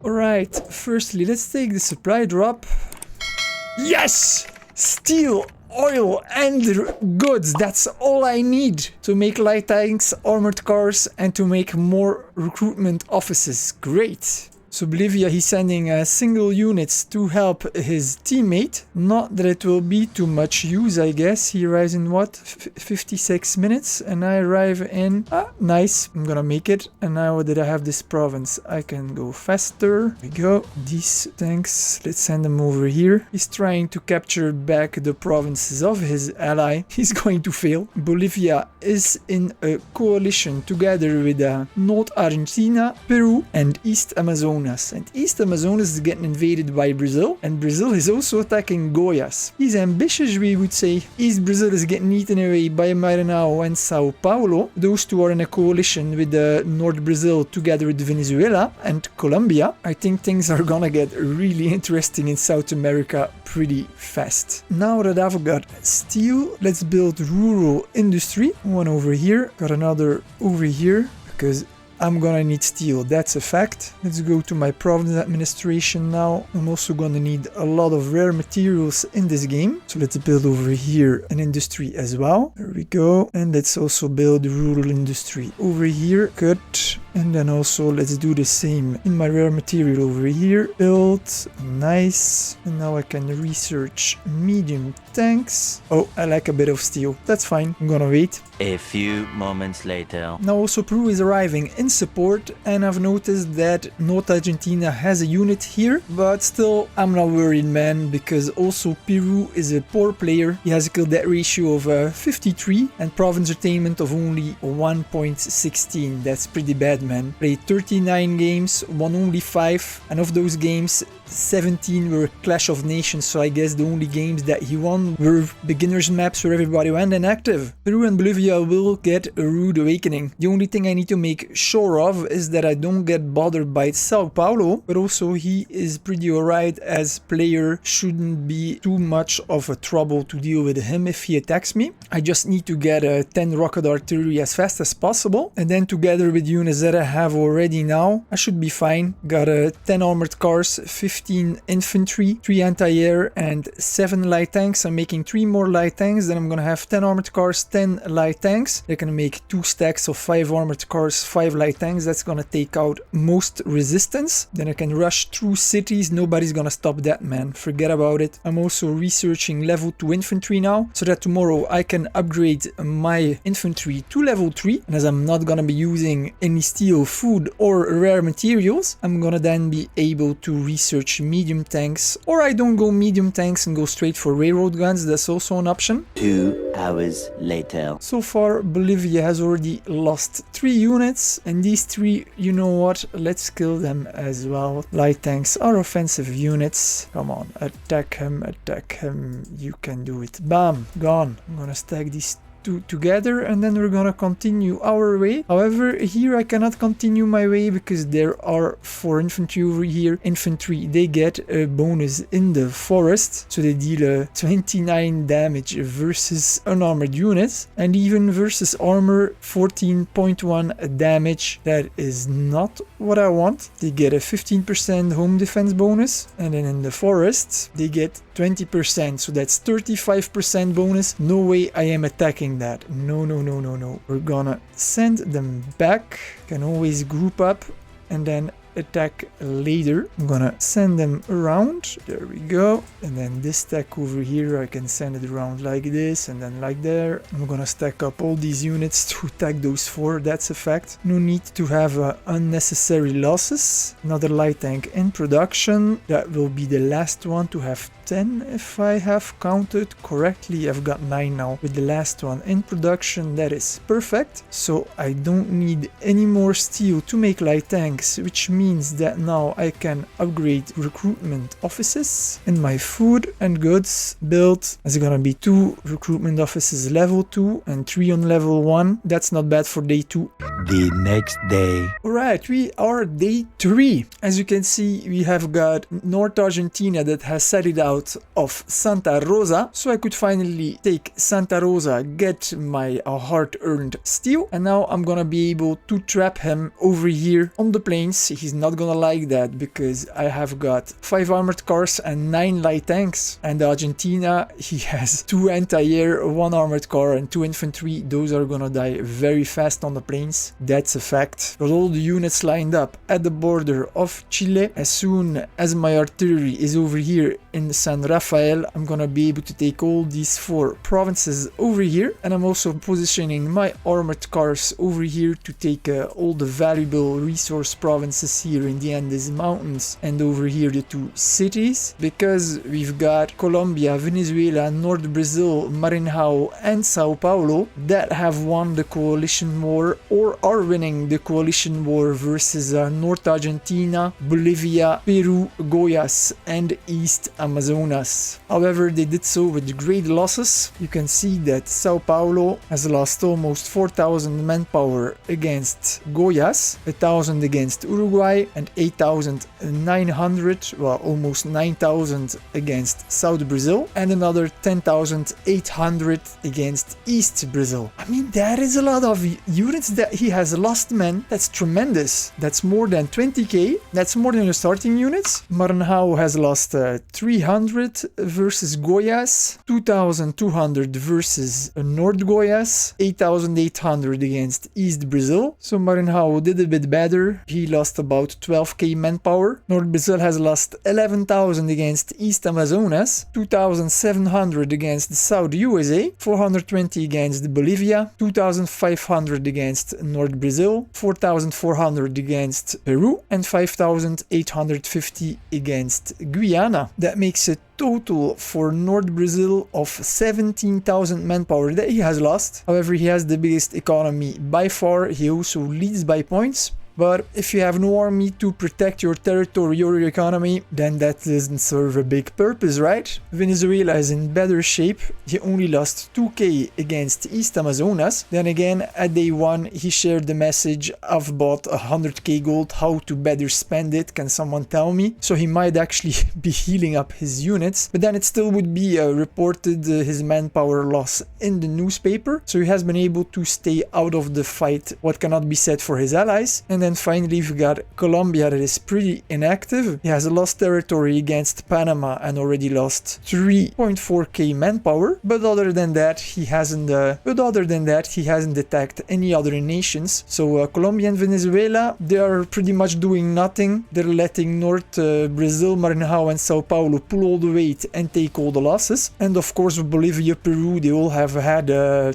Alright, firstly, let's take the supply drop. Yes! Steel, oil, and goods. That's all I need to make light tanks, armored cars, and to make more recruitment offices. Great. So Bolivia, he's sending single units to help his teammate. Not that it will be too much use, I guess. He arrives in what? 56 minutes. And I arrive in... nice. I'm gonna make it. And now that I have this province, I can go faster. There we go. These tanks, let's send them over here. He's trying to capture back the provinces of his ally. He's going to fail. Bolivia is in a coalition together with North Argentina, Peru, and East Amazonas. And East Amazonas is getting invaded by Brazil, and Brazil is also attacking Goiás. He's ambitious, we would say. East Brazil is getting eaten away by Maranhão and Sao Paulo. Those two are in a coalition with North Brazil together with Venezuela and Colombia. I think things are gonna get really interesting in South America pretty fast. Now that I've got steel, let's build rural industry. One over here, got another over here, because I'm gonna need steel, that's a fact. Let's go to my province administration now. I'm also gonna need a lot of rare materials in this game. So let's build over here an industry as well. There we go. And let's also build rural industry over here. Good. And then also let's do the same in my rare material over here. Build. Nice. And now I can research medium tanks. Oh, I like a bit of steel. That's fine. I'm gonna wait. A few moments later. Now also Peru is arriving in support, and I've noticed that North Argentina has a unit here, but still I'm not worried, man, because also Peru is a poor player. He has a kill death ratio of 53 and province attainment of only 1.16. That's pretty bad, man. Played 39 games, won only 5, and of those games 17 were Clash of Nations, so I guess the only games that he won were beginners maps where everybody went inactive. Peru and Bolivia will get a rude awakening. The only thing I need to make sure of is that I don't get bothered by Sao Paulo, but also he is pretty alright as player, shouldn't be too much of a trouble to deal with him if he attacks me. I just need to get 10 rocket artillery as fast as possible, and then together with units that I have already now, I should be fine. Got 10 armored cars, 15 infantry, 3 anti-air, and 7 light tanks. I'm making 3 more light tanks, then I'm gonna have 10 armored cars, 10 light tanks. They're gonna make 2 stacks of 5 armored cars, 5 light tanks. That's gonna take out most resistance. Then I can rush through cities. Nobody's gonna stop that, man. Forget about it. I'm also researching level 2 infantry now, so that tomorrow I can upgrade my infantry to level 3. And as I'm not gonna be using any steel, food, or rare materials, I'm gonna then be able to research medium tanks, or I don't go medium tanks and go straight for railroad guns. That's also an option. 2 hours later. So far Bolivia has already lost 3 units, and these 3, you know what, let's kill them as well. Light tanks are offensive units. Come on, attack him, you can do it. Bam, gone. I'm gonna stack these 2 together, and then we're gonna continue our way. However, here I cannot continue my way because there are 4 infantry over here. Infantry, they get a bonus in the forest, so they deal 29 damage versus unarmored units, and even versus armor 14.1 damage. That is not what I want. They get a 15% home defense bonus, and then in the forest they get 20%, so that's 35% bonus. No way I am attacking that. No. We're gonna send them back. Can always group up and then attack later. I'm gonna send them around. There we go. And then this stack over here, I can send it around like this and then like there. I'm gonna stack up all these units to attack those 4. That's a fact. No need to have unnecessary losses. Another light tank in production. That will be the last one to have 10 if I have counted correctly. I've got 9 now with the last one in production. That is perfect. So I don't need any more steel to make light tanks, which means that now I can upgrade recruitment offices, and my food and goods build is gonna be 2 recruitment offices level 2 and 3 on level 1. That's not bad for day 2. The next day. Alright, we are day 3. As you can see, we have got North Argentina that has set it out out of Santa Rosa, so I could finally take Santa Rosa, get my hard-earned steel, and now I'm gonna be able to trap him over here on the plains. He's not gonna like that because I have got 5 armored cars and 9 light tanks, and Argentina, he has 2 anti-air, 1 armored car and 2 infantry. Those are gonna die very fast on the plains. That's a fact. Got all the units lined up at the border of Chile. As soon as my artillery is over here in San Rafael, I'm gonna be able to take all these 4 provinces over here, and I'm also positioning my armored cars over here to take all the valuable resource provinces here in the Andes Mountains, and over here the 2 cities, because we've got Colombia, Venezuela, North Brazil, Maranhão and Sao Paulo that have won the coalition war or are winning the coalition war versus North Argentina, Bolivia, Peru, Goiás and East Amazonas. However, they did so with great losses. You can see that Sao Paulo has lost almost 4,000 manpower against Goiás, 1,000 against Uruguay and 8,900, well almost 9,000 against South Brazil, and another 10,800 against East Brazil. I mean, that is a lot of units that he has lost, man. That's tremendous. That's more than 20k. That's more than your starting units. Maranhão has lost 300 versus Goiás, 2,200 versus North Goiás, 8,800 against East Brazil. So Maranhão did a bit better. He lost about 12k manpower. North Brazil has lost 11,000 against East Amazonas, 2,700 against South USA, 420 against Bolivia, 2,500 against North Brazil, 4,400 against Peru, and 5,850 against Guyana. That makes a total for North Brazil of 17,000 manpower that he has lost. However, he has the biggest economy by far. He also leads by points. But if you have no army to protect your territory or your economy, then that doesn't serve a big purpose, right? Venezuela is in better shape. He only lost 2k against East Amazonas. Then again, at day 1, he shared the message, I've bought 100k gold, how to better spend it, can someone tell me? So he might actually be healing up his units, but then it still would be reported his manpower loss in the newspaper. So he has been able to stay out of the fight, what cannot be said for his allies. And then finally we've got Colombia that is pretty inactive. He has lost territory against Panama and already lost 3.4k manpower. But other than that, he hasn't attacked any other nations. So Colombia and Venezuela, they are pretty much doing nothing. They're letting North Brazil, Maranhão and Sao Paulo pull all the weight and take all the losses. And of course Bolivia, Peru, they all have had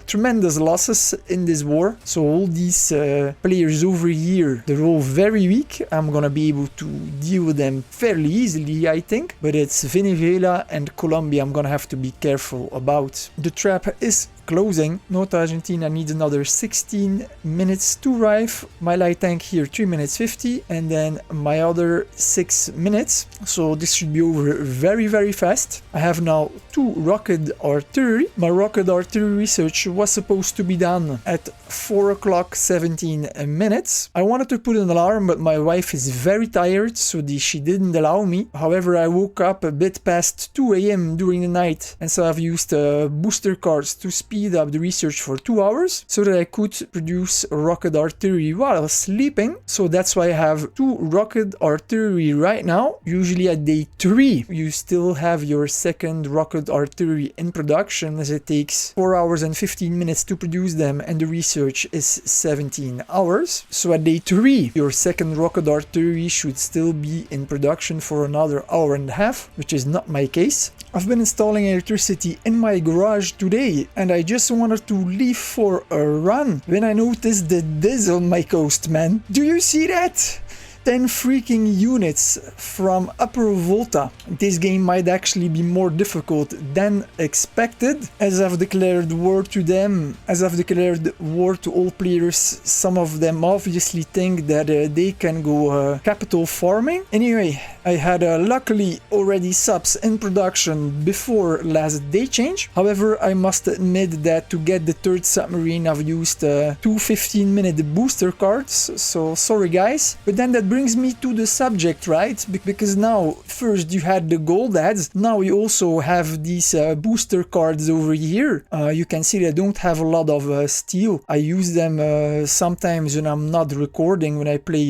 tremendous losses in this war. So all these players over here, they're all very weak. I'm gonna be able to deal with them fairly easily, I think. But it's Venezuela and Colombia I'm gonna have to be careful about. The trap is closing. North Argentina needs another 16 minutes to arrive. My light tank here 3 minutes 50, and then my other 6 minutes. So this should be over very, very fast. I have now 2 rocket artillery. My rocket artillery research was supposed to be done at 4 o'clock 17 minutes. I wanted to put an alarm, but my wife is very tired, so she didn't allow me. However, I woke up a bit past 2 a.m. during the night, and so I've used booster cards to speed up the research for 2 hours so that I could produce rocket artillery while I was sleeping. So that's why I have 2 rocket artillery right now. Usually at day 3 you still have your second rocket artillery in production, as it takes 4 hours and 15 minutes to produce them and the research is 17 hours. So at day 3 your second rocket artillery should still be in production for another hour and a half, which is not my case. I've been installing electricity in my garage today and I just wanted to leave for a run when I noticed this on my coast, man. Do you see that? 10 freaking units from Upper Volta. This game might actually be more difficult than expected, as I've declared war to them, as I've declared war to all players. Some of them obviously think that they can go capital farming. Anyway, I had luckily already subs in production before last day change. However, I must admit that to get the third submarine I've used 2 15-minute booster cards, so sorry guys. But then that brings me to the subject, right? Because now, first you had the gold ads, now you also have these booster cards over here. You can see that I don't have a lot of steel. I use them sometimes when I'm not recording, when I play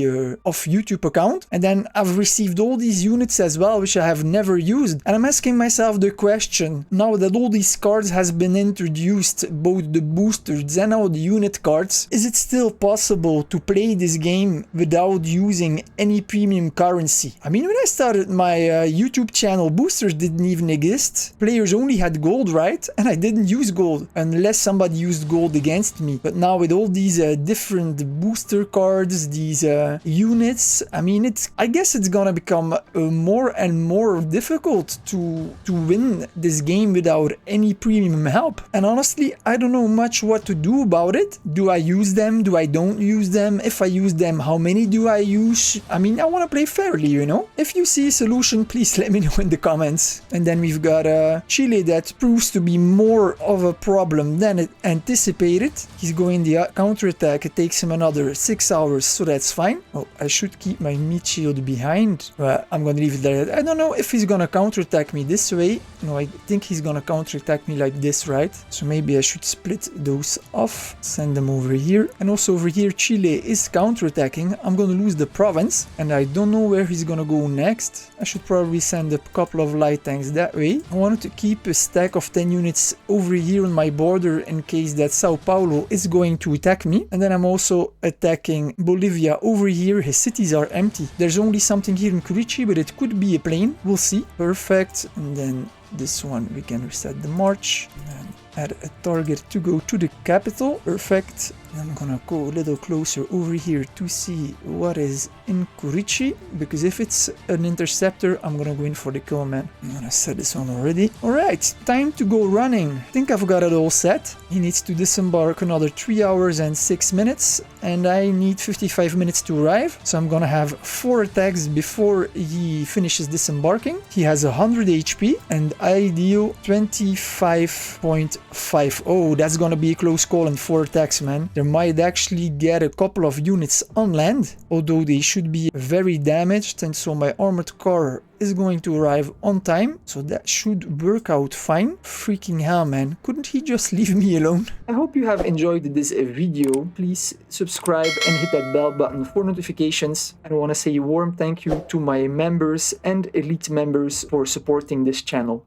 off YouTube account. And then I've received all these units as well, which I have never used. And I'm asking myself the question, now that all these cards has been introduced, both the boosters and now the unit cards, is it still possible to play this game without using any premium currency? I mean, when I started my YouTube channel, boosters didn't even exist. Players only had gold, right? And I didn't use gold unless somebody used gold against me. But now with all these different booster cards, these units, I mean, I guess it's gonna become more and more difficult to win this game without any premium help. And honestly, I don't know much what to do about it. Do I use them? Do I don't use them? If I use them, how many do I use? I mean, I want to play fairly, you know? If you see a solution, please let me know in the comments. And then we've got Chile that proves to be more of a problem than anticipated. He's going the counterattack. It takes him another 6 hours, so that's fine. Oh, I should keep my meat shield behind. I'm going to leave it there. I don't know if he's going to counterattack me this way. No, I think he's going to counterattack me like this, right? So maybe I should split those off, send them over here. And also over here, Chile is counterattacking. I'm going to lose the province, and I don't know where he's going to go next. I should probably send a couple of light tanks that way. I wanted to keep a stack of 10 units over here on my border in case that Sao Paulo is going to attack me. And then I'm also attacking Bolivia over here. His cities are empty. There's only something here in Curichi, but it could be a plane. We'll see. Perfect. And then this one, we can reset the march and add a target to go to the capital. Perfect. I'm gonna go a little closer over here to see what is in Curichi, because if it's an interceptor, I'm gonna go in for the kill, man. I'm gonna set this one already. Alright, time to go running. I think I've got it all set. He needs to disembark another 3 hours and 6 minutes, and I need 55 minutes to arrive. So I'm gonna have 4 attacks before he finishes disembarking. He has 100 HP and I deal 25.5. Oh, that's gonna be a close call in 4 attacks, man. There might actually get a couple of units on land, although they should be very damaged, and so my armored car is going to arrive on time, so that should work out fine. Freaking hell, man, couldn't he just leave me alone? I hope you have enjoyed this video. Please subscribe and hit that bell button for notifications. And I want to say a warm thank you to my members and elite members for supporting this channel.